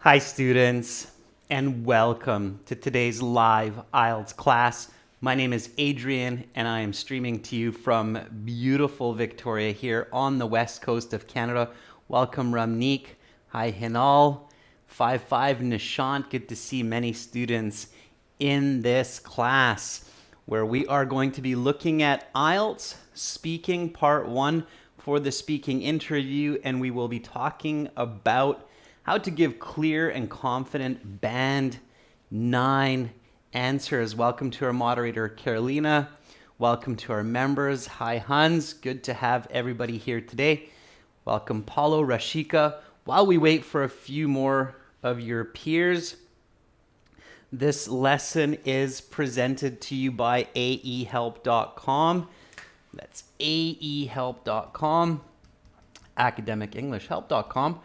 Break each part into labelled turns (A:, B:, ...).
A: Hi students, and welcome to today's live IELTS class. My name is Adrian and I am streaming to you from beautiful Victoria here on the west coast of Canada. Welcome Ramneek, hi Hinal, 5-5 Nishant. Good to see many students in this class where we are going to be looking at IELTS speaking part 1 for the speaking interview, and we will be talking about how to give clear and confident Band 9 answers. Welcome to our moderator, Carolina. Welcome to our members. Hi, Hans. Good to have everybody here today. Welcome, Paulo, Rashika. While we wait for a few more of your peers, this lesson is presented to you by aehelp.com. That's aehelp.com, academicenglishhelp.com.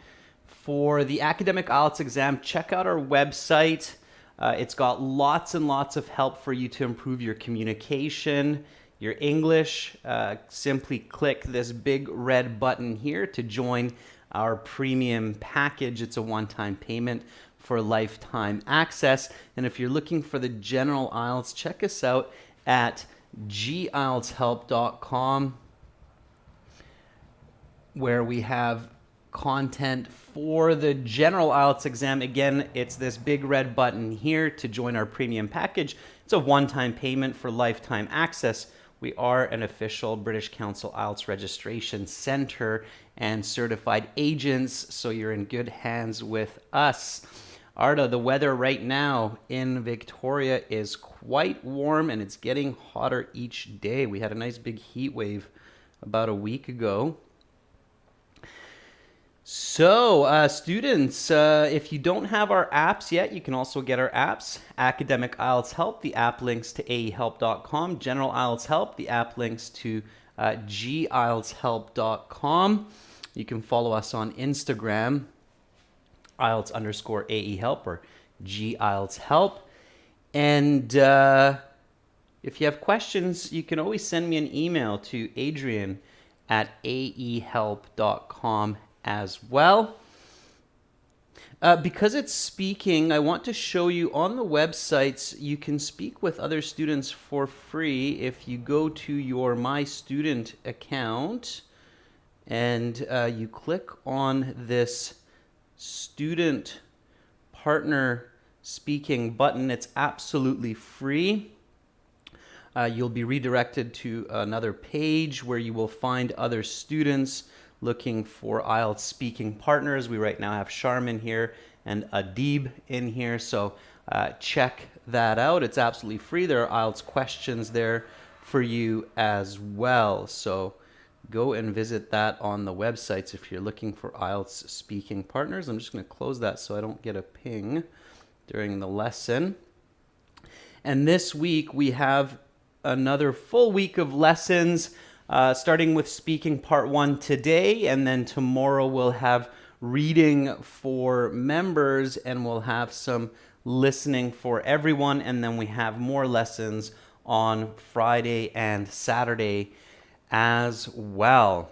A: For the academic IELTS exam, check out our website. It's got lots and lots of help for you to improve your communication, your English. Simply click this big red button here to join our premium package. It's a one-time payment for lifetime access. And if you're looking for the general IELTS, check us out at gieltshelp.com, where we have content for the general IELTS exam. Again, it's this big red button here to join our premium package. It's a one-time payment for lifetime access. We are an official British Council IELTS registration center and certified agents, so you're in good hands with us. Arda, the weather right now in Victoria is quite warm and it's getting hotter each day. We had a nice big heat wave about a week ago. So, students, if you don't have our apps yet, you can also get our apps. Academic IELTS Help, the app links to aehelp.com. General IELTS Help, the app links to gieltshelp.com. You can follow us on Instagram, IELTS_AEHelp or gieltshelp. And if you have questions, you can always send me an email to adrian@aehelp.com as well. Because it's speaking, I want to show you on the websites, you can speak with other students for free if you go to your My Student account and you click on this student partner speaking button. It's absolutely free. You'll be redirected to another page where you will find other students looking for IELTS speaking partners. We right now have Charmin here and Adib in here, so check that out. It's absolutely free. There are IELTS questions there for you as well, so go and visit that on the websites if you're looking for IELTS speaking partners. I'm just going to close that so I don't get a ping during the lesson. And this week we have another full week of lessons, starting with speaking part 1 today, and then tomorrow we'll have reading for members and we'll have some listening for everyone, and then we have more lessons on Friday and Saturday as well.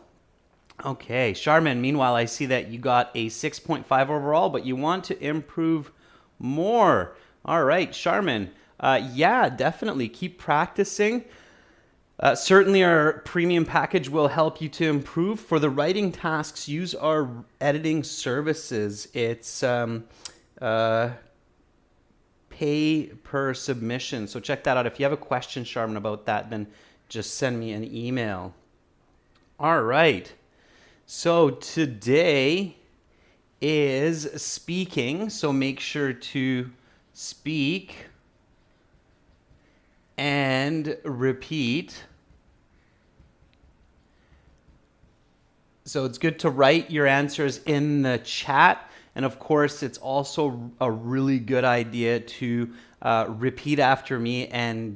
A: Okay, Charmin, meanwhile, I see that you got a 6.5 overall, but you want to improve more. All right, Charmin, yeah, definitely keep practicing. Certainly our premium package will help you to improve. For the writing tasks, use our editing services. It's pay per submission. So check that out. If you have a question, Charmin, about that, then just send me an email. All right. So today is speaking. So make sure to speak and repeat. So it's good to write your answers in the chat. And of course, it's also a really good idea to repeat after me and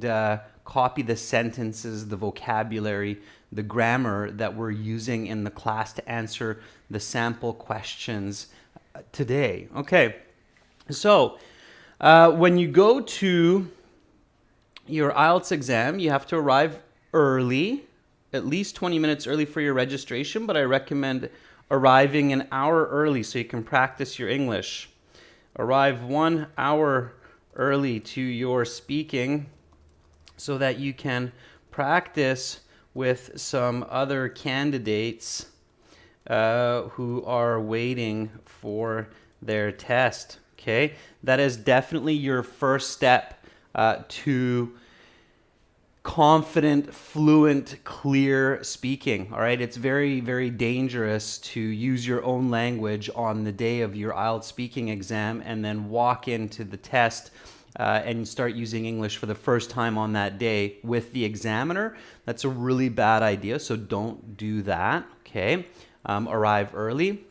A: copy the sentences, the vocabulary, the grammar that we're using in the class to answer the sample questions today. Okay, so when you go to your IELTS exam, you have to arrive early, at least 20 minutes early for your registration, but I recommend arriving an hour early so you can practice your English. Arrive 1 hour early to your speaking so that you can practice with some other candidates who are waiting for their test. Okay, that is definitely your first step to confident, fluent, clear speaking. All right, it's very, very dangerous to use your own language on the day of your IELTS speaking exam and then walk into the test and start using English for the first time on that day with the examiner. That's a really bad idea, so don't do that. Okay, arrive early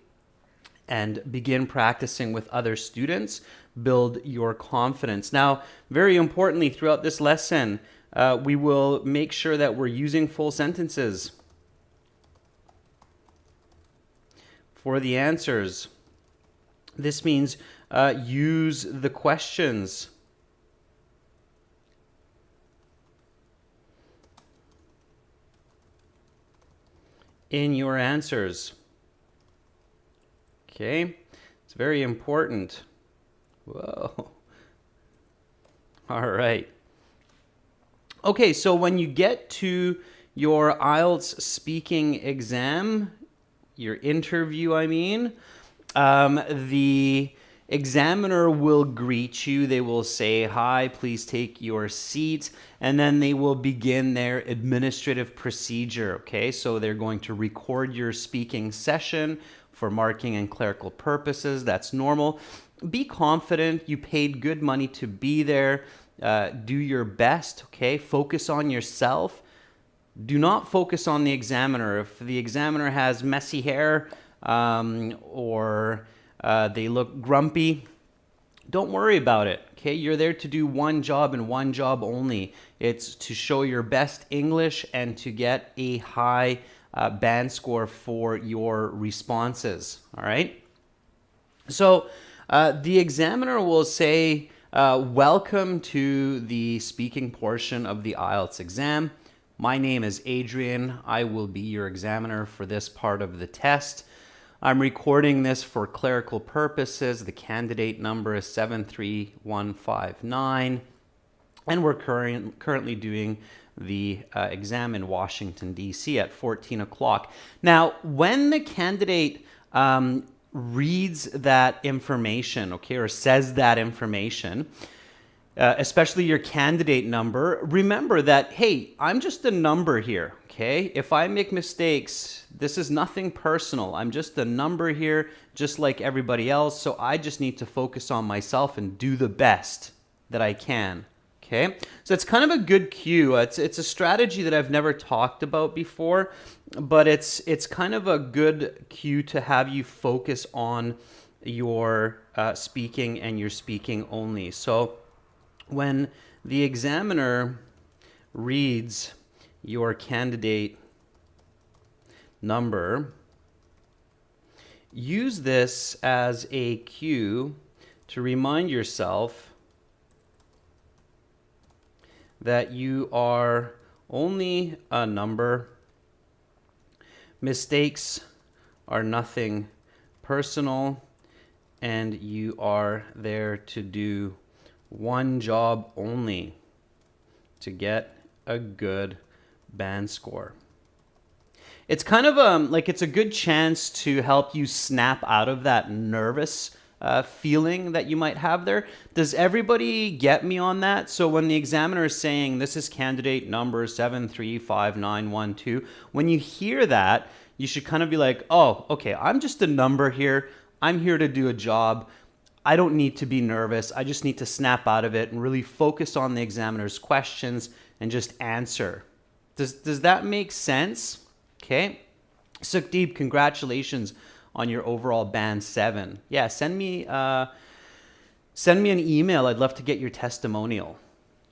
A: and begin practicing with other students. Build your confidence. Now, very importantly, throughout this lesson, we will make sure that we're using full sentences for the answers. This means use the questions. In your answers. Okay, it's very important. Whoa. All right. Okay, so when you get to your IELTS speaking exam, your interview, the examiner will greet you. They will say, "Hi, please take your seat," and then they will begin their administrative procedure. Okay, so they're going to record your speaking session for marking and clerical purposes. That's normal. Be confident. You paid good money to be there. Do your best. Okay, focus on yourself. Do not focus on the examiner. If the examiner has messy hair or they look grumpy, don't worry about it. Okay, you're there to do one job and one job only. It's to show your best English and to get a high band score for your responses. All right. So the examiner will say, "Welcome to the speaking portion of the IELTS exam. My name is Adrian. I will be your examiner for this part of the test. I'm recording this for clerical purposes. The candidate number is 73159, and we're currently doing the exam in Washington, D.C. at 14 o'clock. Now, when the candidate reads that information, okay, or says that information, especially your candidate number, remember that, hey, I'm just a number here, okay? If I make mistakes, this is nothing personal. I'm just a number here, just like everybody else, so I just need to focus on myself and do the best that I can, okay? So it's kind of a good cue. It's a strategy that I've never talked about before, but it's kind of a good cue to have you focus on your speaking and your speaking only. So when the examiner reads your candidate number, use this as a cue to remind yourself that you are only a number. Mistakes are nothing personal, and you are there to do one job only, to get a good band score. It's kind of it's a good chance to help you snap out of that nervous feeling that you might have there. Does everybody get me on that? So when the examiner is saying this is candidate number 7355912, when you hear that, you should kind of be like, oh, okay, I'm just a number here. I'm here to do a job. I don't need to be nervous. I just need to snap out of it and really focus on the examiner's questions and just answer. Does that make sense? Okay. Sukhdeep, congratulations on your overall band 7. Yeah, send me an email. I'd love to get your testimonial.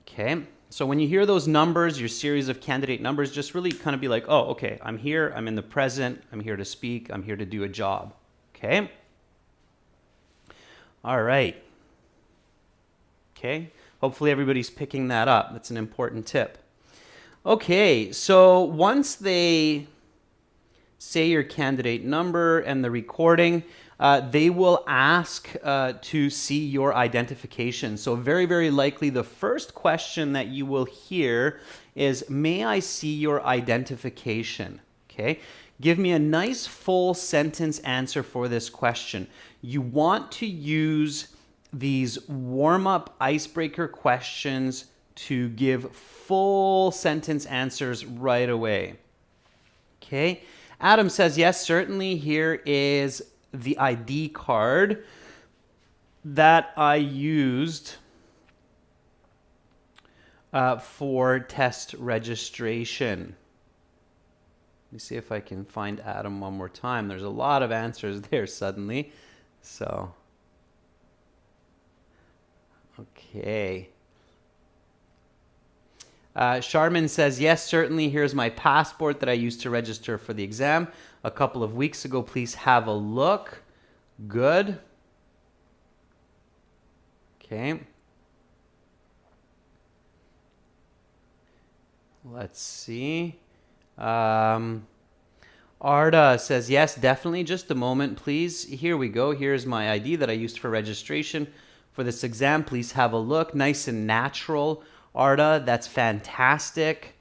A: Okay. So when you hear those numbers, your series of candidate numbers, just really kind of be like, oh, okay, I'm here. I'm in the present. I'm here to speak. I'm here to do a job. Okay. All right. Okay. Hopefully everybody's picking that up. That's an important tip. Okay. So once they say your candidate number and the recording, they will ask to see your identification. So very, very likely the first question that you will hear is, may I see your identification? Okay. Give me a nice full sentence answer for this question. You want to use these warm-up icebreaker questions to give full sentence answers right away. Okay. Adam says, yes, certainly. Here is the ID card that I used for test registration. Let me see if I can find Adam one more time. There's a lot of answers there suddenly. So, okay. Charmin says, yes, certainly. Here's my passport that I used to register for the exam a couple of weeks ago. Please have a look. Good. Okay. Let's see. Arda says, yes, definitely. Just a moment, please. Here we go. Here's my ID that I used for registration for this exam. Please have a look. Nice and natural. Arda, that's fantastic.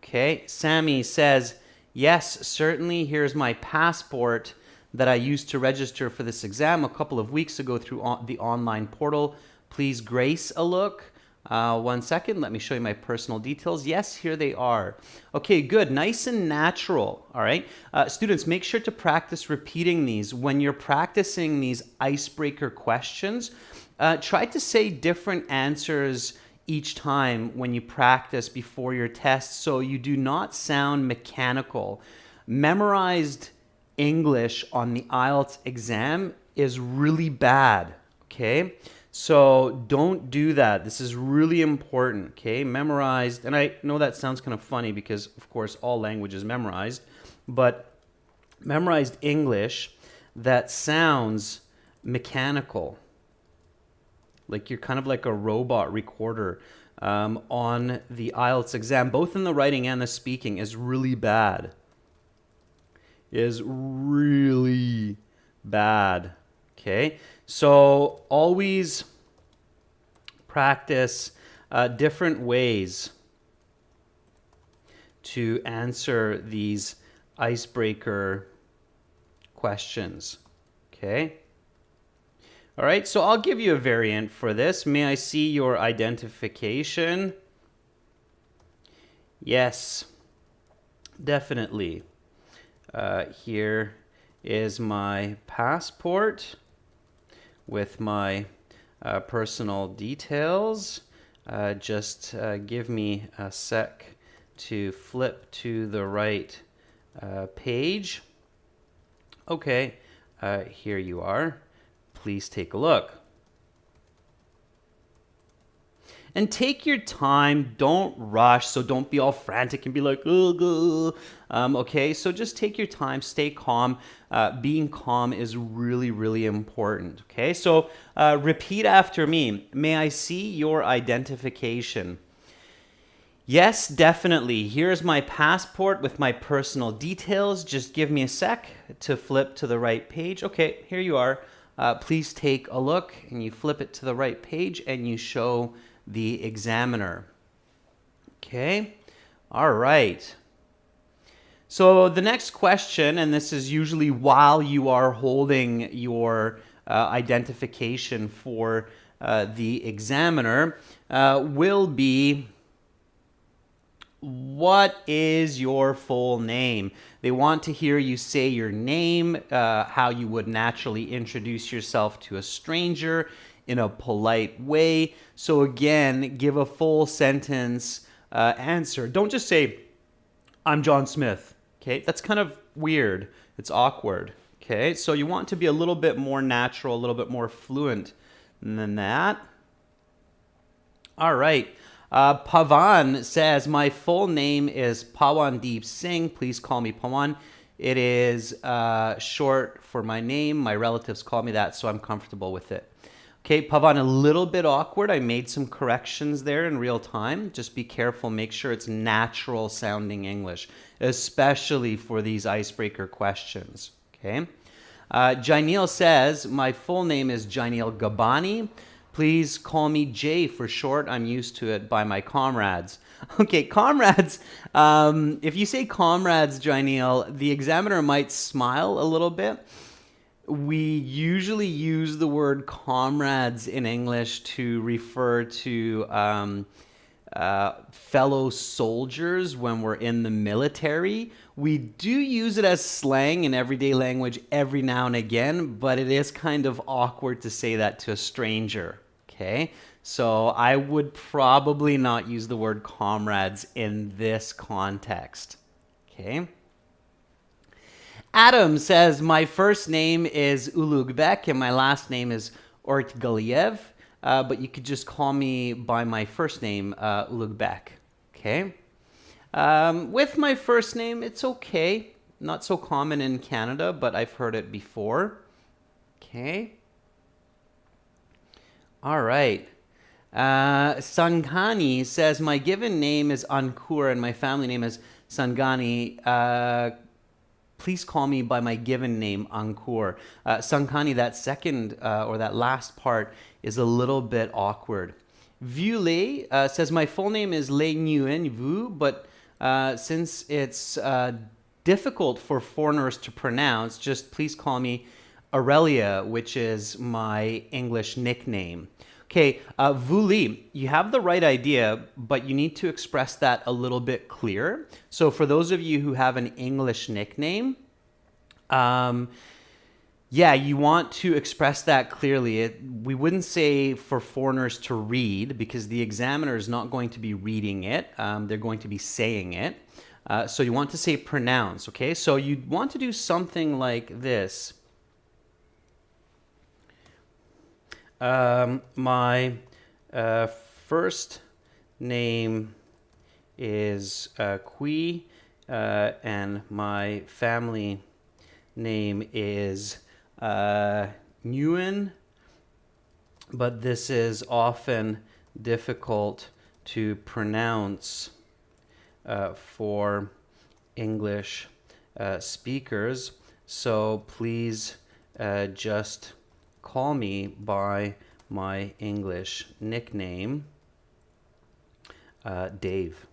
A: Okay. Sammy says, yes, certainly. Here's my passport that I used to register for this exam a couple of weeks ago through the online portal. Please grace a look. 1 second. Let me show you my personal details. Yes, here they are. Okay, good. Nice and natural. All right. Students, make sure to practice repeating these. When you're practicing these icebreaker questions, try to say different answers each time when you practice before your test so you do not sound mechanical. Memorized English on the IELTS exam is really bad, okay? So don't do that. This is really important, okay? Memorized, and I know that sounds kind of funny because, of course, all language is memorized, but memorized English that sounds mechanical, like you're kind of like a robot recorder on the IELTS exam, both in the writing and the speaking, is really bad. Is really bad. Okay, so always practice different ways to answer these icebreaker questions. Okay. All right, so I'll give you a variant for this. May I see your identification? Yes, definitely. Here is my passport with my personal details. Just give me a sec to flip to the right page. Okay, here you are. Please take a look. And take your time. Don't rush. So don't be all frantic and be like, oh, okay, so just take your time. Stay calm. Being calm is really, really important. Okay, so repeat after me. May I see your identification? Yes, definitely. Here's my passport with my personal details. Just give me a sec to flip to the right page. Okay, here you are. Please take a look, and you flip it to the right page and you show the examiner. Okay, all right. So the next question, and this is usually while you are holding your identification for the examiner, will be, what is your full name? They want to hear you say your name, how you would naturally introduce yourself to a stranger in a polite way. So again, give a full sentence answer. Don't just say, I'm John Smith. Okay, that's kind of weird. It's awkward. Okay, so you want to be a little bit more natural, a little bit more fluent than that. All right. Pawan says, my full name is Pawandeep Singh. Please call me Pawan. It is short for my name. My relatives call me that, so I'm comfortable with it. Okay, Pavan, a little bit awkward. I made some corrections there in real time. Just be careful. Make sure it's natural sounding English, especially for these icebreaker questions. Okay. Jainil says, my full name is Jainil Gabani. Please call me Jay for short. I'm used to it by my comrades. Okay, comrades. If you say comrades, Jainil, the examiner might smile a little bit. We usually use the word comrades in English to refer to fellow soldiers when we're in the military. We do use it as slang in everyday language every now and again, but it is kind of awkward to say that to a stranger. Okay, so I would probably not use the word comrades in this context. Okay. Adam says, my first name is Ulugbek and my last name is Ortgaliev, but you could just call me by my first name, Ulugbek. Okay. With my first name, it's okay. Not so common in Canada, but I've heard it before. Okay. All right. Sangani says, my given name is Ankur and my family name is Sangani. Please call me by my given name, Ankur. Sankani, that second or that last part is a little bit awkward. Vule says, my full name is Le Nguyen Vu, but since it's difficult for foreigners to pronounce, just please call me Aurelia, which is my English nickname. Okay, Vuli, you have the right idea, but you need to express that a little bit clearer. So for those of you who have an English nickname, yeah, you want to express that clearly. We wouldn't say for foreigners to read because the examiner is not going to be reading it. They're going to be saying it. So you want to say pronounce, okay? So you want to do something like this. My first name is Kui, and my family name is Nguyen, but this is often difficult to pronounce for English speakers, so please just call me by my English nickname, Dave.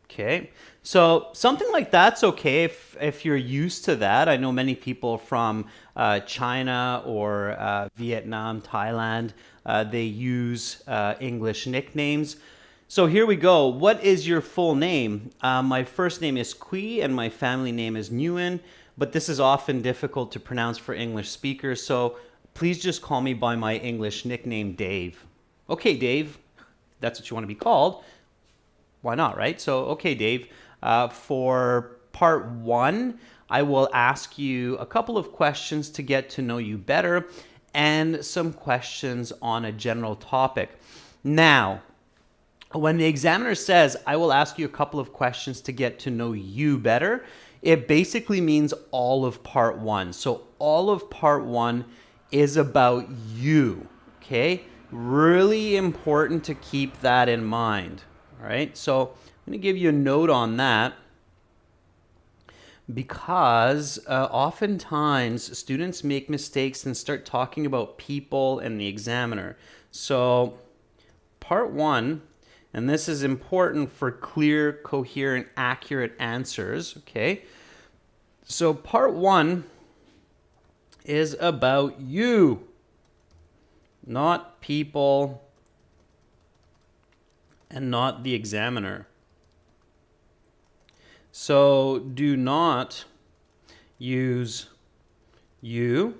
A: Okay, so something like that's okay if you're used to that. I know many people from China or Vietnam, Thailand, they use English nicknames. So here we go. What is your full name? My first name is Kui and my family name is Nguyen, but this is often difficult to pronounce for English speakers, so please just call me by my English nickname, Dave. Okay, Dave, that's what you want to be called. Why not, right? So, okay, Dave, for part one, I will ask you a couple of questions to get to know you better and some questions on a general topic. Now, when the examiner says, I will ask you a couple of questions to get to know you better, it basically means all of part one. So all of part one is about you, okay? Really important to keep that in mind, all right? So I'm going to give you a note on that because oftentimes students make mistakes and start talking about people and the examiner. So part one, and this is important for clear, coherent, accurate answers, okay? So part one is about you, not people and not the examiner. So do not use you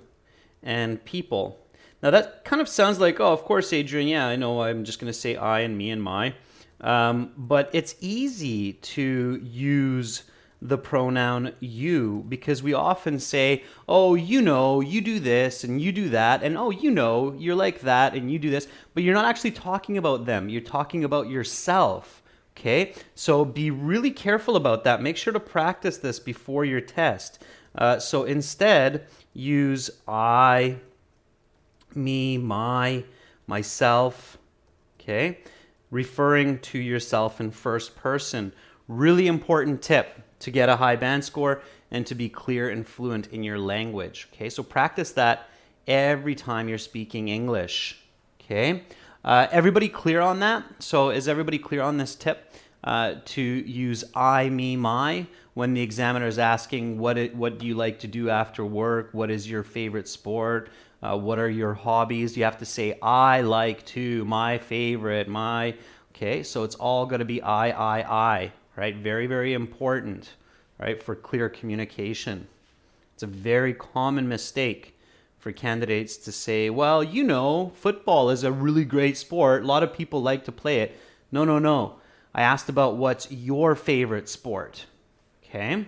A: and people. Now that kind of sounds like, oh, of course, Adrian, yeah, I know I'm just going to say I and me and my. But it's easy to use the pronoun you because we often say, oh, you know, you do this and you do that, and oh, you know, you're like that and you do this, but you're not actually talking about them. You're talking about yourself, okay? So be really careful about that. Make sure to practice this before your test. So instead, use I, me, my, myself, okay? Referring to yourself in first person. Really important tip. to get a high band score and to be clear and fluent in your language. Okay, so practice that every time you're speaking English. Okay, everybody clear on that? So is everybody clear on this tip to use I, me, my when the examiner is asking what do you like to do after work? What is your favorite sport? What are your hobbies? You have to say I like to, my favorite, my. Okay, so it's all going to be I, right? Very, very important, right, for clear communication. It's a very common mistake for candidates to say, well, you know, football is a really great sport. A lot of people like to play it. No, no, no. I asked about what's your favorite sport. Okay.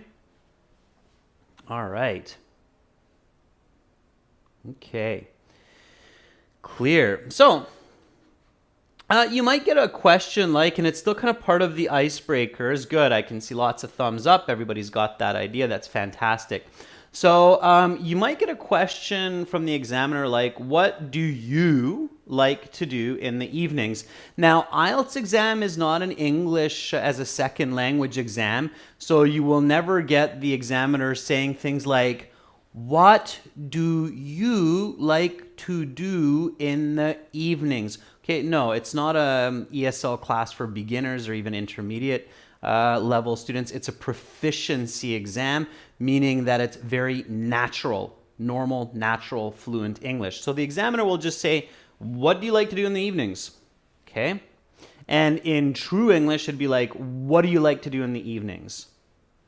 A: All right. Okay. Clear. So, you might get a question like, and it's still kind of part of the icebreakers. Good. I can see lots of thumbs up. Everybody's got that idea. That's fantastic. So you might get a question from the examiner like, what do you like to do in the evenings? Now, IELTS exam is not an English as a second language exam, so you will never get the examiner saying things like, what do you like to do in the evenings? Okay, no, it's not a ESL class for beginners or even intermediate level students. It's a proficiency exam, meaning that it's very natural, normal, natural, fluent English. So the examiner will just say, what do you like to do in the evenings? Okay. And in true English, it'd be like, what do you like to do in the evenings?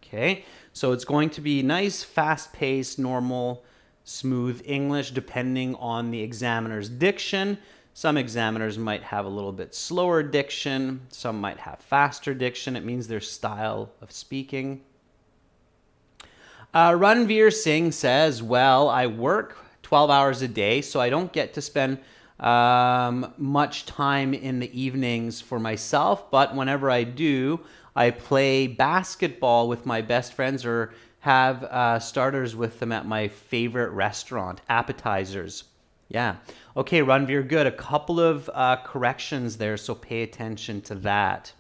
A: Okay. So it's going to be nice, fast-paced, normal, smooth English, depending on the examiner's diction. Some examiners might have a little bit slower diction. Some might have faster diction. It means their style of speaking. Ranveer Singh says, well, I work 12 hours a day, so I don't get to spend much time in the evenings for myself. But whenever I do, I play basketball with my best friends or have starters with them at my favorite restaurant, appetizers. Yeah. Okay, Ranveer, good. A couple of corrections there, so pay attention to that.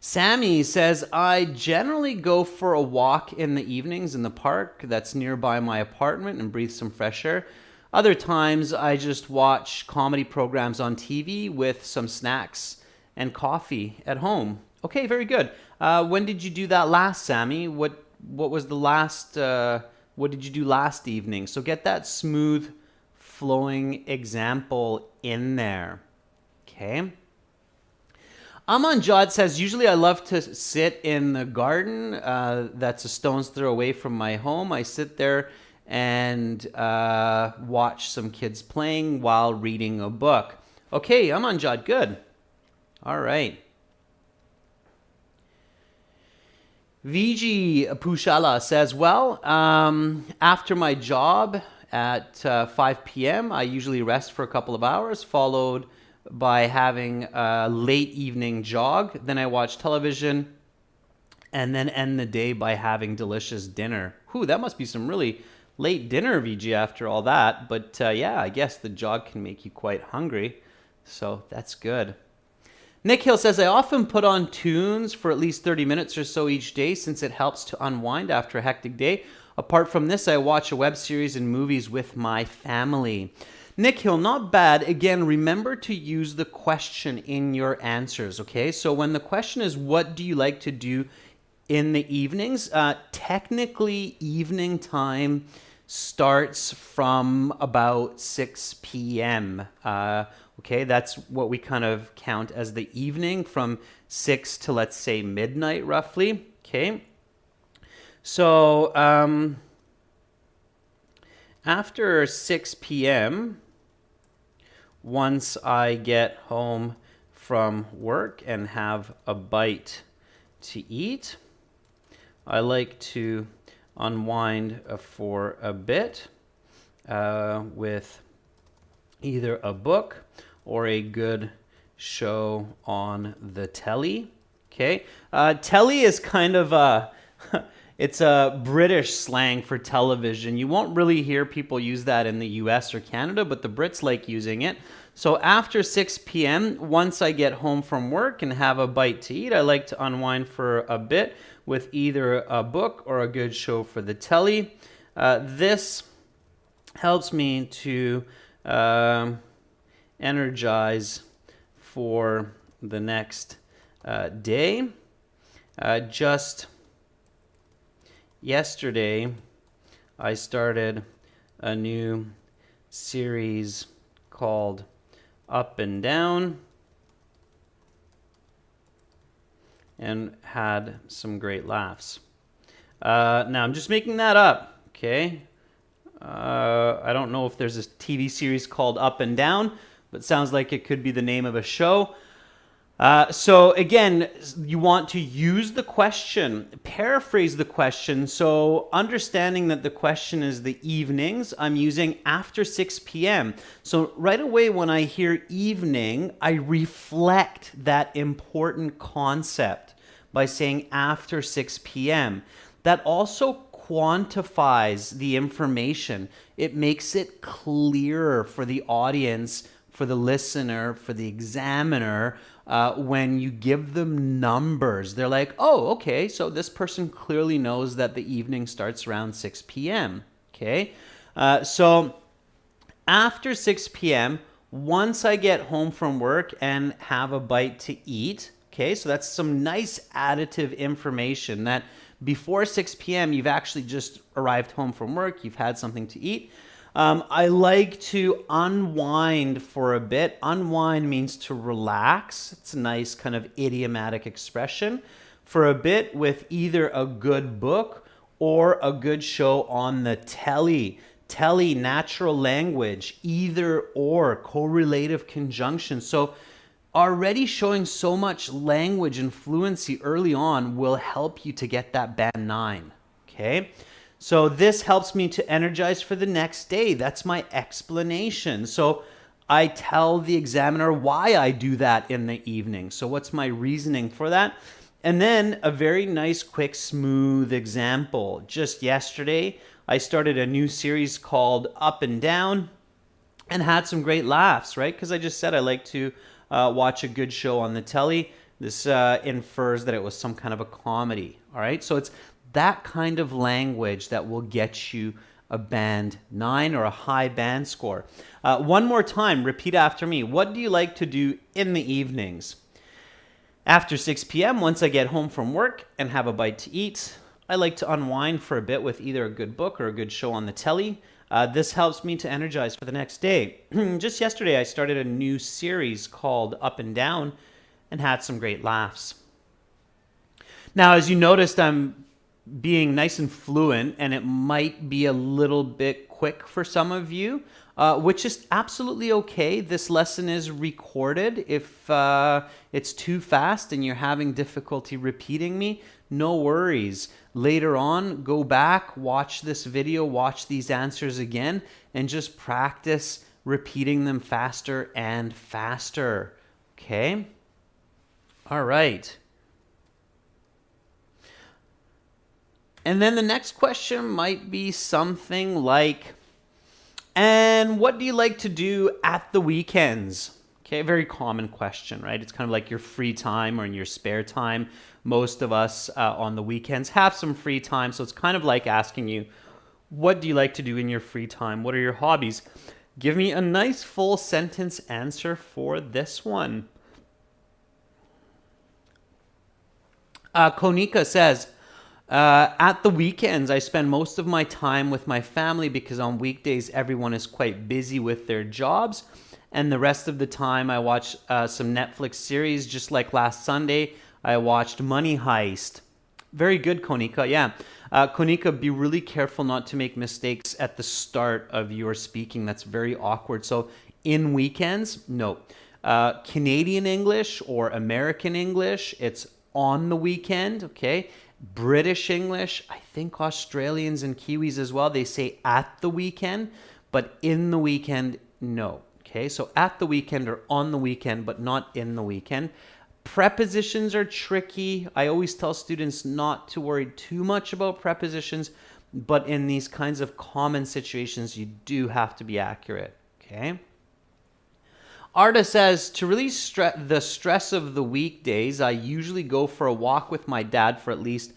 A: Sammy says, I generally go for a walk in the evenings in the park that's nearby my apartment and breathe some fresh air. Other times, I just watch comedy programs on TV with some snacks and coffee at home. Okay, very good. When did you do that last, Sammy? What was the last... what did you do last evening? So get that smooth flowing example in there. Okay. Amanjad says, usually I love to sit in the garden that's a stone's throw away from my home. I sit there and watch some kids playing while reading a book. Okay, Amanjad, good. All right. Viji Pushala says, well, after my job at 5 p.m., I usually rest for a couple of hours, followed by having a late evening jog. Then I watch television and then end the day by having delicious dinner. Whew, that must be some really late dinner, Viji, after all that. But yeah, I guess the jog can make you quite hungry. So that's good. Nick Hill says, I often put on tunes for at least 30 minutes or so each day since it helps to unwind after a hectic day. Apart from this, I watch a web series and movies with my family. Nick Hill, not bad. Again, remember to use the question in your answers, okay? So when the question is, what do you like to do in the evenings? Technically, evening time starts from about 6 p.m., okay, that's what we kind of count as the evening, from 6 to, let's say, midnight, roughly. Okay. So after 6 p.m., once I get home from work and have a bite to eat, I like to unwind for a bit with either a book or a good show on the telly. Okay, telly is kind of a It's a British slang for television. You won't really hear people use that in the US or Canada, but the Brits like using it. So after 6 p.m., once I get home from work and have a bite to eat, I like to unwind for a bit with either a book or a good show for the telly. This helps me to energize for the next day. Just yesterday, I started a new series called Up and Down and had some great laughs. Now, I'm just making that up, okay? I don't know if there's a TV series called Up and Down, but sounds like it could be the name of a show. So again, you want to use the question, paraphrase the question. So understanding that the question is the evenings, I'm using after 6 p.m. So right away when I hear evening, I reflect that important concept by saying after 6 p.m. That also quantifies the information. It makes it clearer for the audience, for the listener, for the examiner, when you give them numbers. They're like, oh, okay, so this person clearly knows that the evening starts around 6 p.m. Okay, so after 6 p.m., once I get home from work and have a bite to eat, okay, so that's some nice additive information that before 6 p.m., you've actually just arrived home from work, you've had something to eat. I like to unwind for a bit. Unwind means to relax. It's a nice kind of idiomatic expression. For a bit with either a good book or a good show on the telly. Telly, natural language, either or, correlative conjunction. So already showing so much language and fluency early on will help you to get that band 9, okay? So this helps me to energize for the next day. That's my explanation. So I tell the examiner why I do that in the evening. So what's my reasoning for that? And then a very nice, quick, smooth example. Just yesterday, I started a new series called Up and Down and had some great laughs, right? Because I just said I like to watch a good show on the telly. This infers that it was some kind of a comedy, all right? So it's that kind of language that will get you a band 9 or a high band score. One more time, repeat after me. What do you like to do in the evenings? After 6 p.m., once I get home from work and have a bite to eat, I like to unwind for a bit with either a good book or a good show on the telly. This helps me to energize for the next day. Just yesterday, I started a new series called Up and Down and had some great laughs. Now, as you noticed, I'm being nice and fluent, and it might be a little bit quick for some of you, which is absolutely okay. This lesson is recorded. If it's too fast and you're having difficulty repeating me, no worries. Later on, go back, watch this video, watch these answers again, and just practice repeating them faster and faster. Okay? All right. And then the next question might be something like, and what do you like to do at the weekends? Okay, a very common question, right? It's kind of like your free time or in your spare time. Most of us on the weekends have some free time, so it's kind of like asking you, what do you like to do in your free time? What are your hobbies? Give me a nice full sentence answer for this one. Konika says, at the weekends, I spend most of my time with my family because on weekdays, everyone is quite busy with their jobs. And the rest of the time, I watch some Netflix series. Just like last Sunday, I watched Money Heist. Very good, Konika. Yeah. Konika, be really careful not to make mistakes at the start of your speaking. That's very awkward. So in weekends, no. Canadian English or American English, it's on the weekend, okay? British English, I think Australians and Kiwis as well, they say at the weekend, but in the weekend, no. Okay, so at the weekend or on the weekend, but not in the weekend. Prepositions are tricky. I always tell students not to worry too much about prepositions, but in these kinds of common situations, you do have to be accurate, okay? Arda says, to release the stress of the weekdays, I usually go for a walk with my dad for at least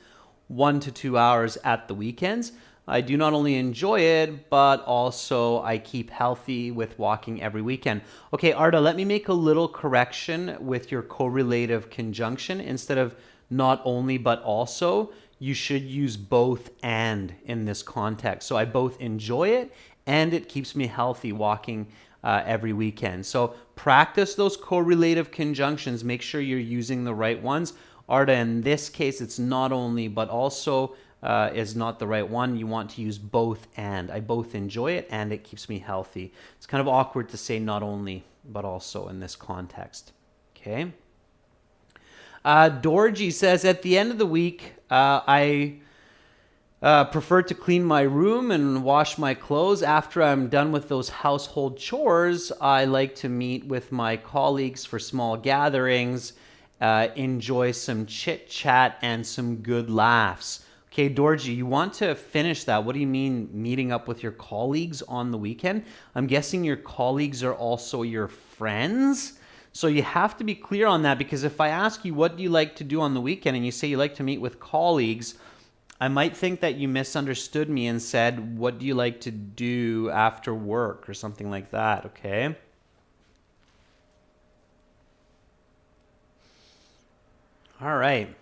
A: 1 to 2 hours at the weekends. I do not only enjoy it, but also I keep healthy with walking every weekend. Okay, Arda, let me make a little correction with your correlative conjunction. Instead of not only, but also, you should use both and in this context. So I both enjoy it and it keeps me healthy walking every weekend. So practice those correlative conjunctions. Make sure you're using the right ones. Arda, in this case, it's not only, but also is not the right one. You want to use both and. I both enjoy it and it keeps me healthy. It's kind of awkward to say not only, but also in this context. Okay. Dorji says, at the end of the week, I prefer to clean my room and wash my clothes. After I'm done with those household chores, I like to meet with my colleagues for small gatherings, enjoy some chit chat and some good laughs. Okay, Dorji, you want to finish that. What do you mean meeting up with your colleagues on the weekend? I'm guessing your colleagues are also your friends. So you have to be clear on that, because if I ask you what do you like to do on the weekend and you say you like to meet with colleagues, I might think that you misunderstood me and said, what do you like to do after work or something like that, okay? All right.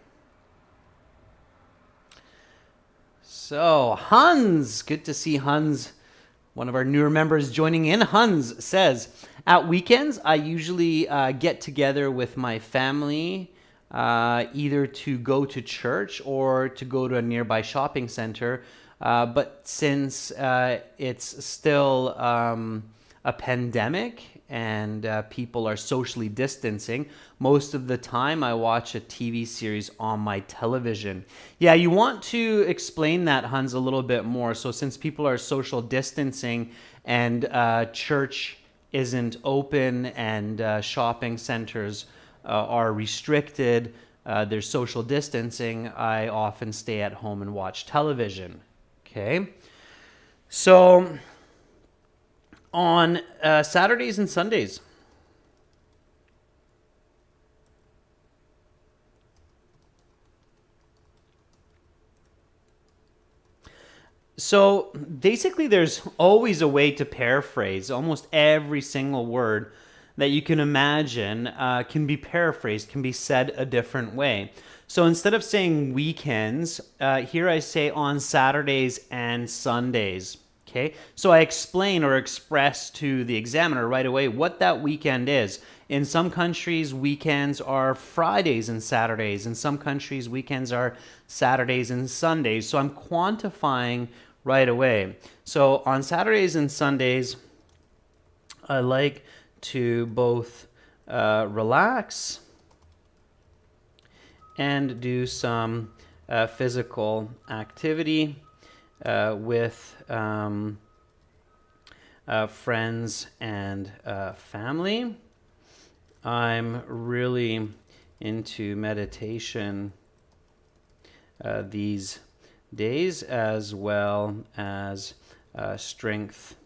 A: So Hans, good to see Hans, one of our newer members joining in. Hans says, at weekends, I usually get together with my family, either to go to church or to go to a nearby shopping center. But since it's still a pandemic and people are socially distancing, most of the time I watch a TV series on my television. Yeah, you want to explain that, Hans, a little bit more. So since people are social distancing and church isn't open and shopping centers are restricted, there's social distancing, I often stay at home and watch television. Okay, so on Saturdays and Sundays, so basically there's always a way to paraphrase. Almost every single word that you can imagine can be paraphrased, can be said a different way. So instead of saying weekends, here I say on Saturdays and Sundays. Okay, so I explain or express to the examiner right away what that weekend is. In some countries, weekends are Fridays and Saturdays. In some countries, weekends are Saturdays and Sundays. So I'm quantifying right away. So on Saturdays and Sundays, I like to both relax and do some physical activity with friends and family. I'm really into meditation these days, as well as strength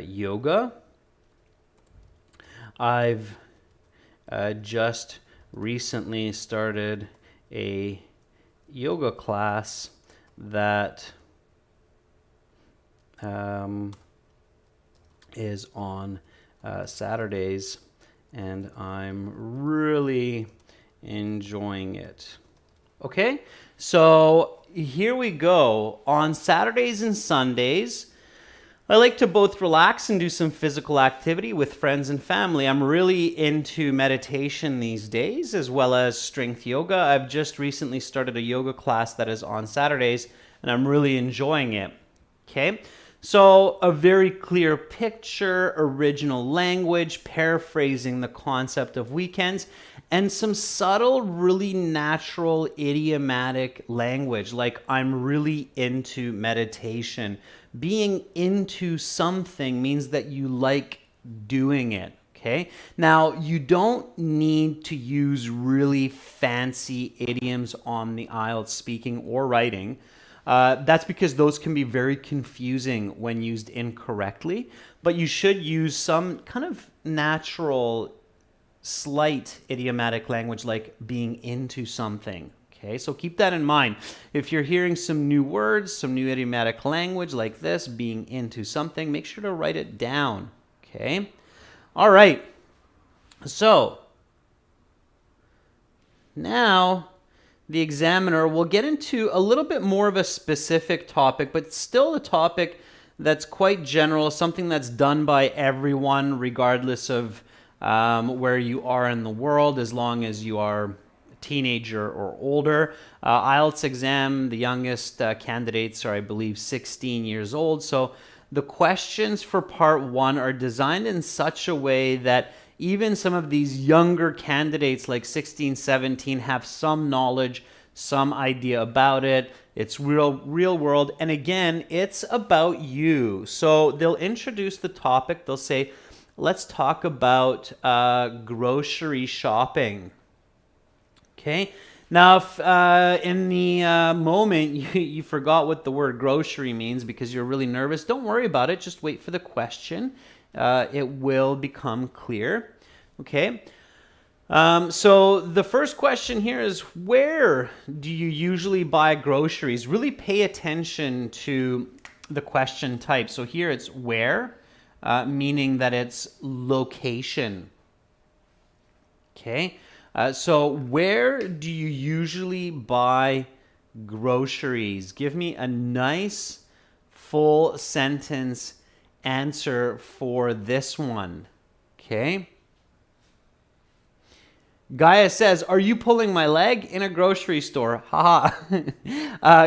A: yoga. I've just recently started a yoga class that is on Saturdays, and I'm really enjoying it. Okay, so here we go. On Saturdays and Sundays, I like to both relax and do some physical activity with friends and family. I'm really into meditation these days, as well as strength yoga. I've just recently started a yoga class that is on Saturdays, and I'm really enjoying it. Okay, so a very clear picture, original language, paraphrasing the concept of weekends, and some subtle, really natural, idiomatic language, like I'm really into meditation. Being into something means that you like doing it, Okay. Now, you don't need to use really fancy idioms on the IELTS speaking or writing. That's because those can be very confusing when used incorrectly, but you should use some kind of natural, slight idiomatic language like being into something. Okay, so keep that in mind. If you're hearing some new words, some new idiomatic language like this, being into something, make sure to write it down. Okay, all right. So now the examiner will get into a little bit more of a specific topic, but still a topic that's quite general, something that's done by everyone, regardless of where you are in the world, as long as you are teenager or older. IELTS exam, the youngest candidates are, I believe, 16 years old. So the questions for part one are designed in such a way that even some of these younger candidates like 16, 17 have some knowledge, some idea about it. It's real world. And again, it's about you. So they'll introduce the topic. They'll say, let's talk about grocery shopping. Okay. Now, if in the moment you forgot what the word grocery means because you're really nervous, don't worry about it. Just wait for the question. It will become clear. Okay. So the first question here is, where do you usually buy groceries? Really pay attention to the question type. So here it's where, meaning that it's location. Okay. So where do you usually buy groceries? Give me a nice full sentence answer for this one. Okay. Gaia says, are you pulling my leg in a grocery store? Haha.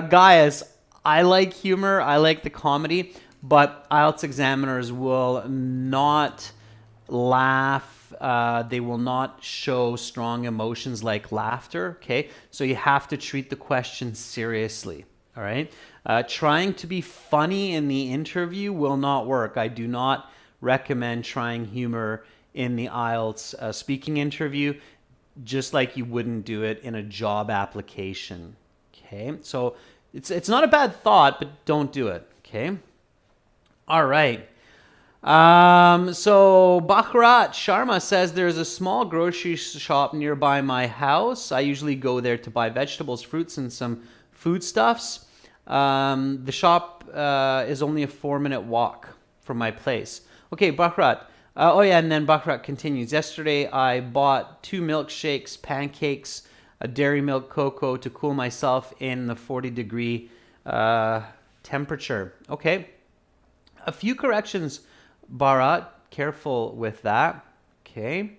A: Gaius, I like humor. I like the comedy, but IELTS examiners will not laugh. They will not show strong emotions like laughter. Okay. So you have to treat the question seriously. All right. Trying to be funny in the interview will not work. I do not recommend trying humor in the IELTS speaking interview, just like you wouldn't do it in a job application. Okay, so it's not a bad thought, but don't do it. Okay, all right. So Bharat Sharma says there's a small grocery shop nearby my house. I usually go there to buy vegetables, fruits, and some foodstuffs. The shop is only a 4-minute walk from my place. Okay, Bharat. Oh yeah, and then Bharat continues. Yesterday I bought 2 milkshakes, pancakes, a dairy milk cocoa to cool myself in the 40-degree temperature. Okay, a few corrections, Bharat. Careful with that. Okay.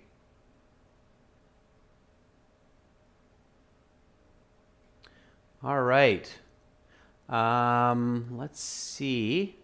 A: All right. Let's see.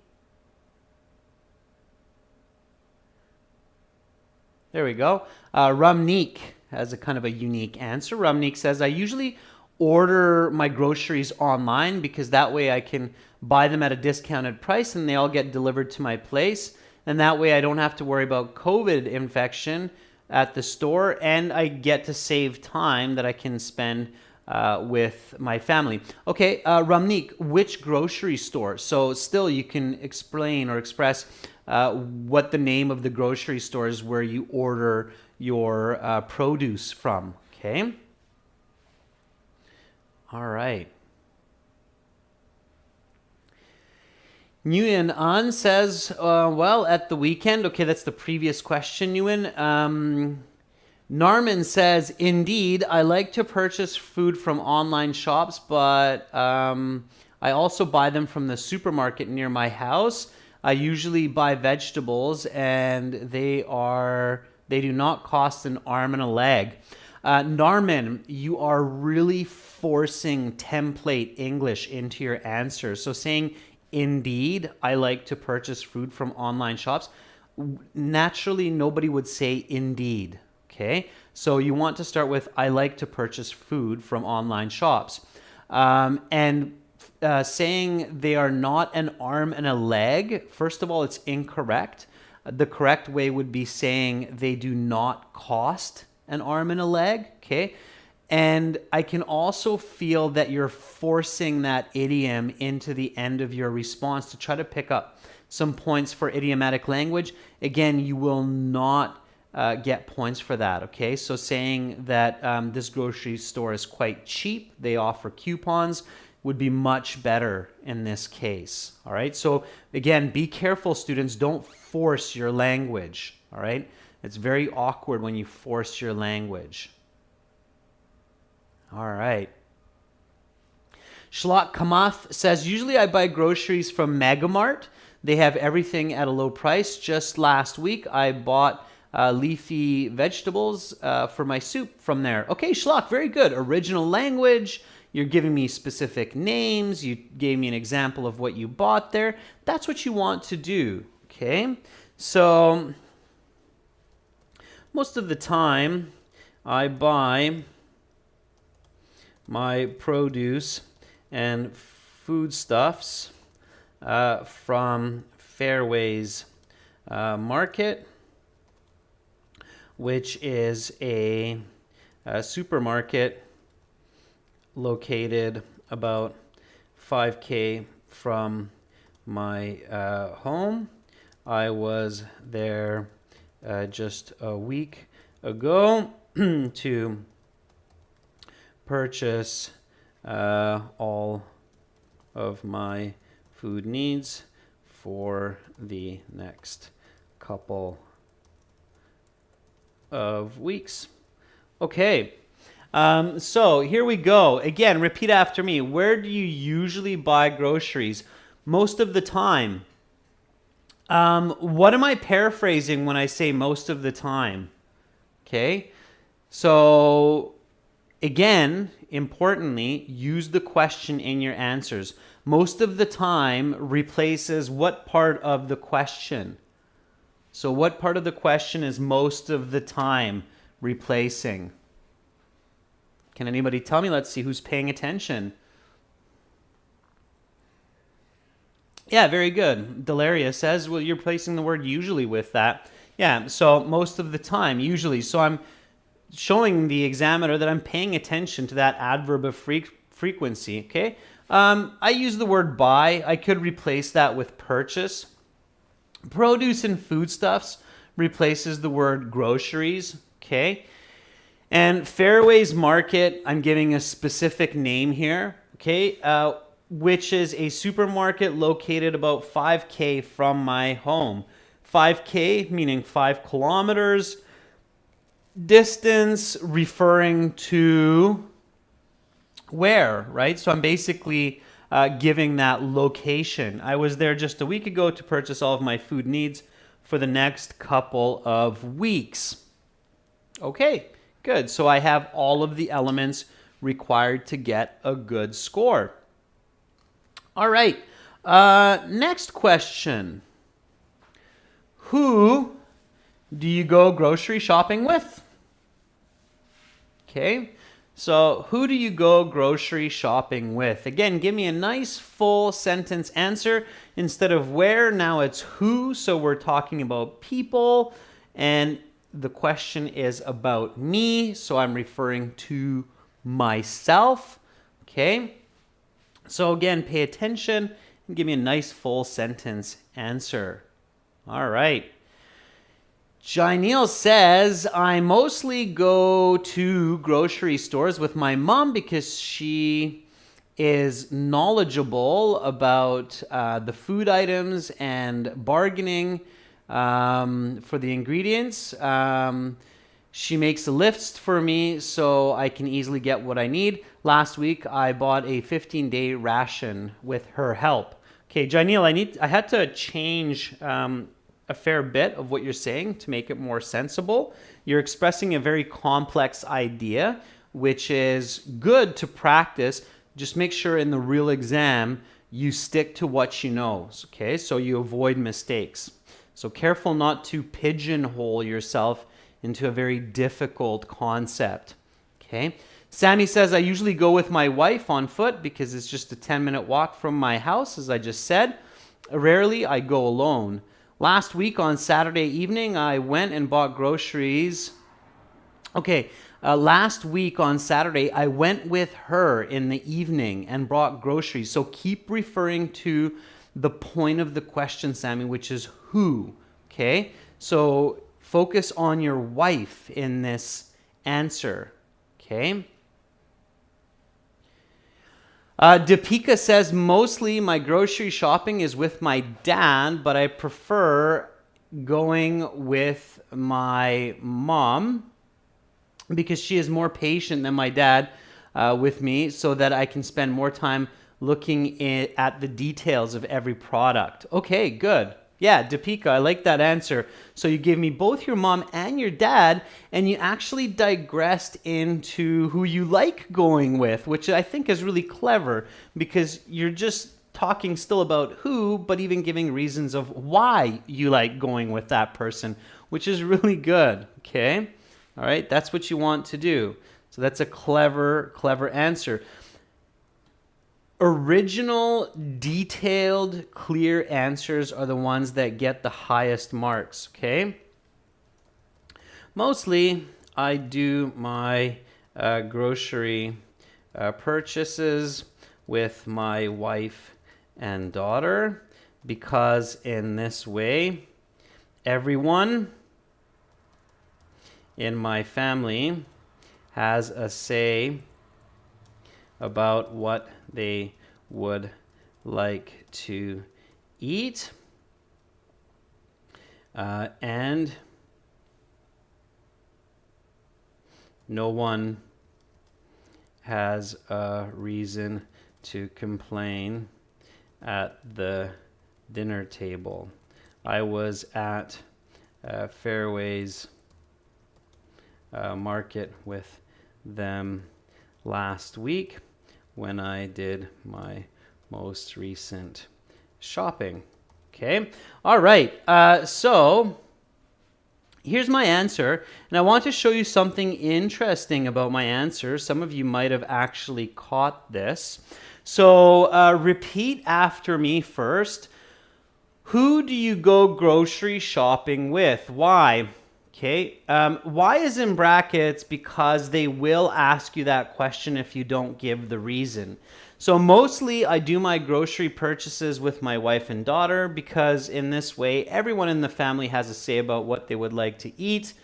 A: There we go. Ramneek has a kind of a unique answer. Ramneek says, I usually order my groceries online because that way I can buy them at a discounted price and they all get delivered to my place. And that way I don't have to worry about COVID infection at the store, and I get to save time that I can spend with my family. Okay, Ramneek, which grocery store? So still you can explain or express what the name of the grocery store is where you order your produce from. Okay. All right. Nguyen An says, well, at the weekend. Okay, that's the previous question, Nguyen. Narman says, indeed, I like to purchase food from online shops, but I also buy them from the supermarket near my house. I usually buy vegetables, and they do not cost an arm and a leg. Narman, you are really forcing template English into your answer. So saying, indeed, I like to purchase food from online shops. Naturally, nobody would say indeed. Okay, so you want to start with, I like to purchase food from online shops. Saying they are not an arm and a leg, first of all, it's incorrect. The correct way would be saying they do not cost an arm and a leg, okay? And I can also feel that you're forcing that idiom into the end of your response to try to pick up some points for idiomatic language. Again, you will not get points for that, okay? So saying that this grocery store is quite cheap, they offer coupons, would be much better in this case, all right? So again, be careful, students. Don't force your language, all right? It's very awkward when you force your language. All right. Shlok Kamath says, usually I buy groceries from Megamart. They have everything at a low price. Just last week, I bought leafy vegetables for my soup from there. Okay, Shlok, very good. Original language. You're giving me specific names. You gave me an example of what you bought there. That's what you want to do, okay? So most of the time, I buy my produce and foodstuffs from Fairways Market, which is a supermarket located about 5K from my home. I was there just a week ago to purchase all of my food needs for the next couple of weeks. Okay. So here we go. Again, repeat after me. Where do you usually buy groceries? Most of the time. What am I paraphrasing when I say most of the time? Okay. So again, importantly, use the question in your answers. Most of the time replaces what part of the question? So what part of the question is most of the time replacing? Can anybody tell me? Let's see who's paying attention. Yeah, very good. Delaria says, well, you're placing the word usually with that. Yeah, so most of the time, usually. So I'm showing the examiner that I'm paying attention to that adverb of frequency, okay? I use the word buy. I could replace that with purchase. Produce and foodstuffs replaces the word groceries, okay? And Fairways Market, I'm giving a specific name here, okay, which is a supermarket located about 5K from my home. 5K meaning 5 kilometers. Distance referring to where, right? So I'm basically giving that location. I was there just a week ago to purchase all of my food needs for the next couple of weeks. Okay. Good. So I have all of the elements required to get a good score. All right. Next question. Who do you go grocery shopping with? Okay. So who do you go grocery shopping with? Again, give me a nice full sentence answer. Instead of where, now it's who. So we're talking about people, and the question is about me, so I'm referring to myself, okay? So again, pay attention and give me a nice full sentence answer. All right. Jaineel says, I mostly go to grocery stores with my mom because she is knowledgeable about the food items and bargaining for the ingredients. She makes a list for me so I can easily get what I need. Last week, I bought a 15-day ration with her help. Okay, Jaineel, I had to change a fair bit of what you're saying to make it more sensible. You're expressing a very complex idea, which is good to practice. Just make sure in the real exam, you stick to what you know, okay? So you avoid mistakes. So careful not to pigeonhole yourself into a very difficult concept, okay? Sammy says, I usually go with my wife on foot because it's just a 10-minute walk from my house, as I just said. Rarely I go alone. Last week on Saturday evening, I went and bought groceries. Okay, last week on Saturday, I went with her in the evening and brought groceries. So keep referring to the point of the question, Sammy, which is who. Okay, so focus on your wife in this answer. Okay. Deepika says, mostly my grocery shopping is with my dad, but I prefer going with my mom because she is more patient than my dad with me, so that I can spend more time looking at the details of every product. Okay, good. Yeah, Deepika, I like that answer. So you gave me both your mom and your dad, and you actually digressed into who you like going with, which I think is really clever because you're just talking still about who, but even giving reasons of why you like going with that person, which is really good. Okay? All right, that's what you want to do. So that's a clever answer. Original, detailed, clear answers are the ones that get the highest marks, okay? Mostly, I do my grocery purchases with my wife and daughter because in this way, everyone in my family has a say about what they would like to eat, and no one has a reason to complain at the dinner table. I was at Fairways Market with them last week when I did my most recent shopping. Okay, all right, so here's my answer, and I want to show you something interesting about my answer. Some of you might have actually caught this. So repeat after me first. Who do you go grocery shopping with? Why? Okay, why is in brackets because they will ask you that question if you don't give the reason. So mostly I do my grocery purchases with my wife and daughter because in this way everyone in the family has a say about what they would like to eat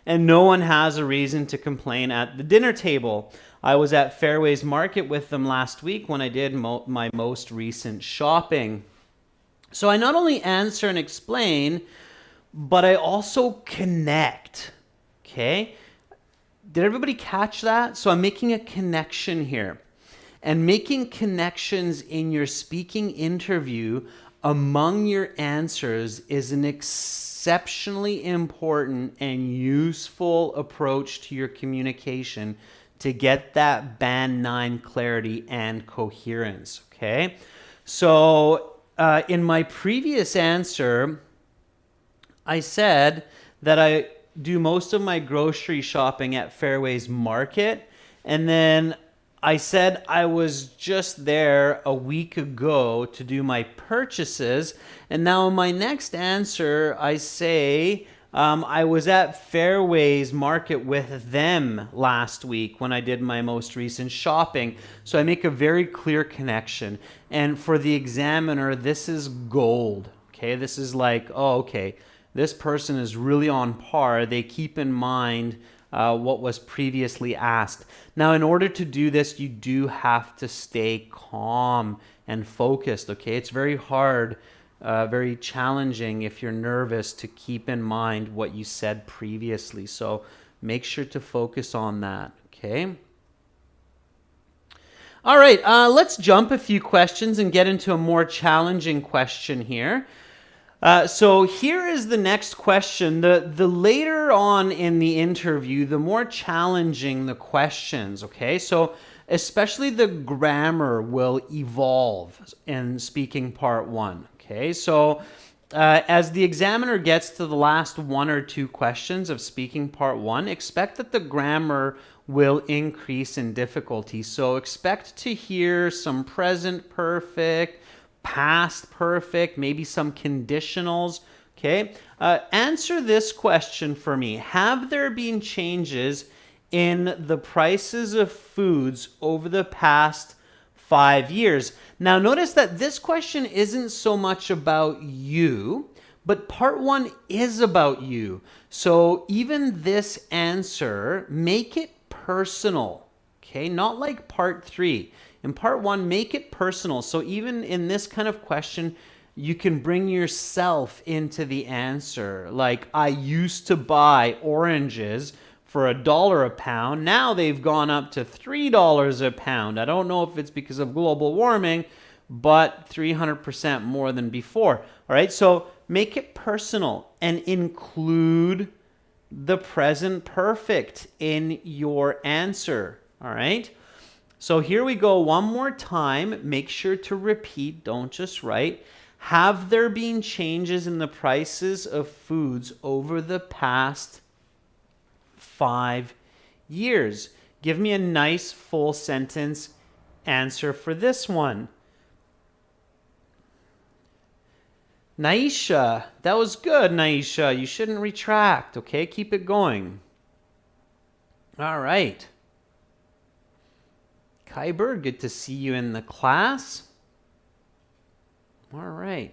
A: and no one has a reason to complain at the dinner table. I was at Fairways Market with them last week when I did my most recent shopping. So I not only answer and explain, but I also connect, okay? Did everybody catch that? So I'm making a connection here. And making connections in your speaking interview among your answers is an exceptionally important and useful approach to your communication to get that band 9 clarity and coherence, okay? So in my previous answer, I said that I do most of my grocery shopping at Fairways Market, and then I said I was just there a week ago to do my purchases, and now in my next answer, I say I was at Fairways Market with them last week when I did my most recent shopping. So I make a very clear connection, and for the examiner, this is gold, okay? This is like, oh, okay, this person is really on par. They keep in mind what was previously asked. Now, in order to do this, you do have to stay calm and focused, okay? It's very hard, very challenging if you're nervous to keep in mind what you said previously. So make sure to focus on that, okay? All right, let's jump a few questions and get into a more challenging question here. So here is the next question. The later on in the interview, the more challenging the questions, okay? So especially the grammar will evolve in speaking part 1, okay? So as the examiner gets to the last 1 or 2 questions of speaking part 1, expect that the grammar will increase in difficulty. So expect to hear some present perfect, past perfect, maybe some conditionals, Okay, answer this question for me. Have there been changes in the prices of foods over the past 5 years? Now, notice that this question isn't so much about you, but part one is about you. So even this answer, make it personal, okay? Not like part three. In part one, make it personal. So even in this kind of question, you can bring yourself into the answer. Like, I used to buy oranges for $1 a pound. Now they've gone up to $3 a pound. I don't know if it's because of global warming, but 300% more than before. All right, so make it personal and include the present perfect in your answer. All right, so here we go one more time. Make sure to repeat, don't just write. Have there been changes in the prices of foods over the past 5 years? Give me a nice full sentence answer for this one. Naisha, that was good, Naisha. You shouldn't retract, okay? Keep it going. All right. Kyber, good to see you in the class. All right.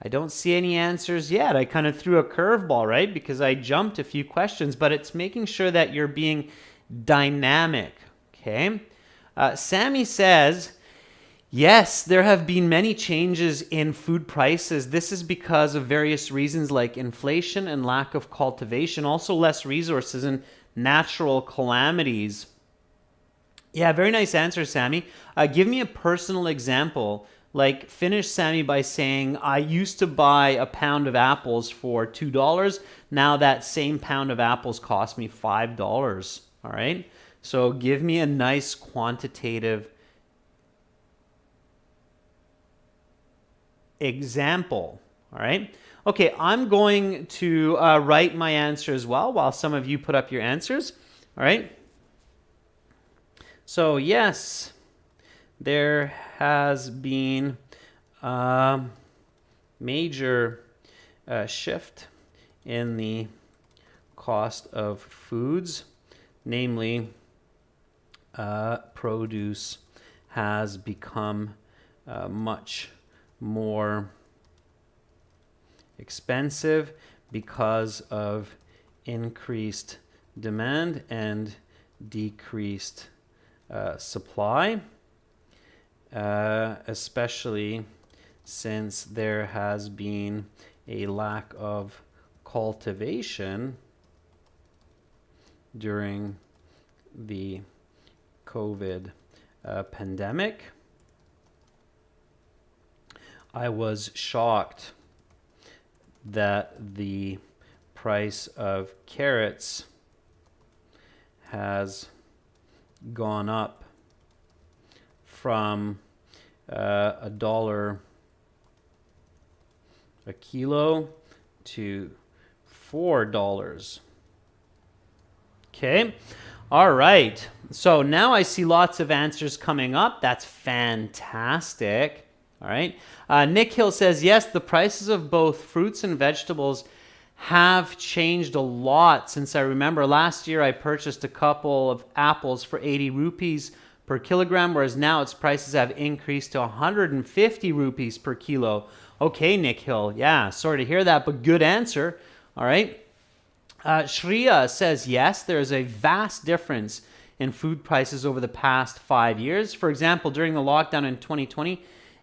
A: I don't see any answers yet. I kind of threw a curveball, right? Because I jumped a few questions, but it's making sure that you're being dynamic, okay? Sammy says, yes, there have been many changes in food prices. This is because of various reasons like inflation and lack of cultivation, also less resources and natural calamities. Yeah, very nice answer, Sammy. Give me a personal example. Like, finish, Sammy, by saying, I used to buy a pound of apples for $2. Now that same pound of apples cost me $5. All right? So give me a nice quantitative example. All right? Okay, I'm going to write my answer as well while some of you put up your answers. All right? So, yes, there has been a major shift in the cost of foods, namely produce has become much more expensive because of increased demand and decreased supply. Especially since there has been a lack of cultivation during the COVID pandemic. I was shocked that the price of carrots has gone up from $1 a kilo to $4. Okay. All right. So now I see lots of answers coming up. That's fantastic. All right. Nick Hill says, yes, the prices of both fruits and vegetables have changed a lot since I remember last year I purchased a couple of apples for 80 rupees per kilogram, whereas now its prices have increased to 150 rupees per kilo. Okay, Nick Hill. Yeah, sorry to hear that, but good answer. All right. Shreya says, yes, there is a vast difference in food prices over the past 5 years. For example, during the lockdown in 2020,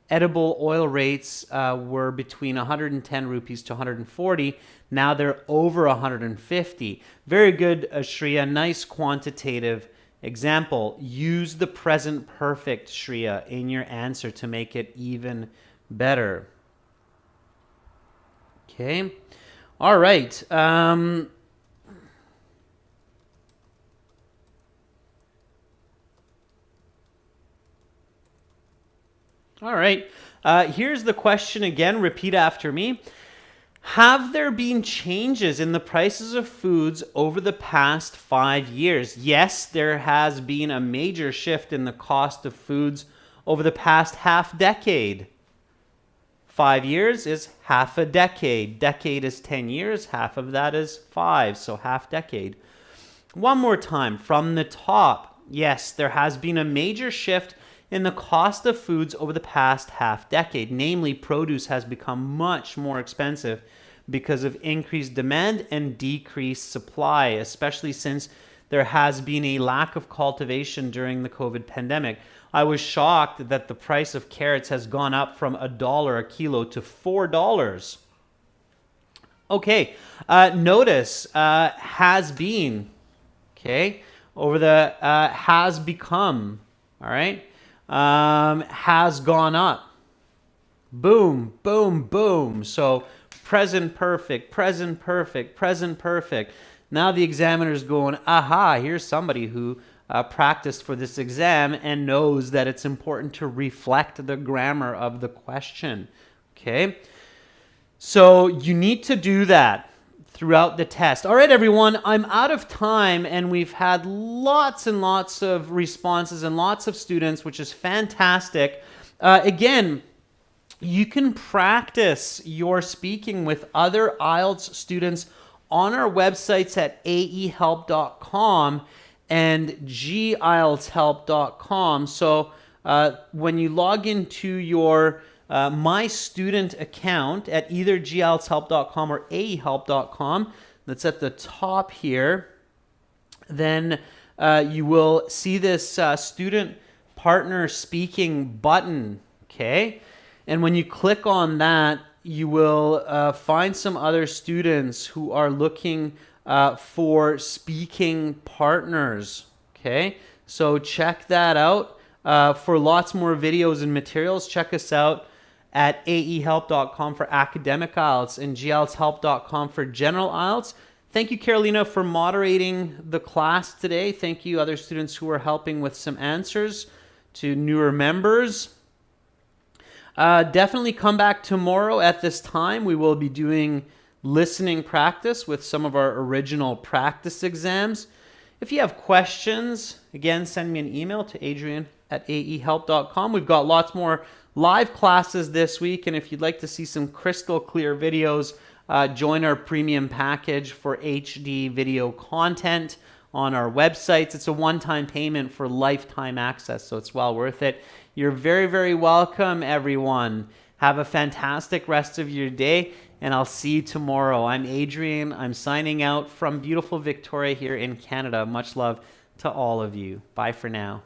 A: edible oil rates were between 110 rupees to 140. Now they're over 150. Very good, Shreya. Nice quantitative example. Use the present perfect, Shreya, in your answer to make it even better. Okay. All right. All right. Here's the question again. Repeat after me. Have there been changes in the prices of foods over the past 5 years? Yes, there has been a major shift in the cost of foods over the past half decade. 5 years is half a decade. Decade is 10 years. Half of that is 5, so half decade. One more time from the top. Yes, there has been a major shift in the cost of foods over the past half decade. Namely, produce has become much more expensive because of increased demand and decreased supply, especially since there has been a lack of cultivation during the COVID pandemic. I was shocked that the price of carrots has gone up from $1 a kilo to $4. Okay, notice has been, okay, over the has become, all right, has gone up. Boom, boom, boom. So present perfect, present perfect, present perfect. Now the examiner's going, aha, here's somebody who practiced for this exam and knows that it's important to reflect the grammar of the question. Okay, so you need to do that throughout the test. All right, everyone, I'm out of time, and we've had lots and lots of responses and lots of students, which is fantastic. Again, you can practice your speaking with other IELTS students on our websites at aehelp.com and gieltshelp.com. So when you log into your My Student account at either gieltshelp.com or aehelp.com, that's at the top here, then you will see this student partner speaking button, okay? And when you click on that, you will find some other students who are looking for speaking partners, okay? So check that out. For lots more videos and materials, check us out at aehelp.com for academic IELTS and gieltshelp.com for general IELTS. Thank you, Carolina, for moderating the class today. Thank you, other students who are helping with some answers to newer members. Definitely come back tomorrow at this time. We will be doing listening practice with some of our original practice exams. If you have questions, again, send me an email to adrian@aehelp.com. We've got lots more live classes this week, and if you'd like to see some crystal clear videos, join our premium package for HD video content on our websites. It's a one-time payment for lifetime access, so it's well worth it. You're very, very welcome, everyone. Have a fantastic rest of your day, and I'll see you tomorrow. I'm Adrian. I'm signing out from beautiful Victoria here in Canada. Much love to all of you. Bye for now.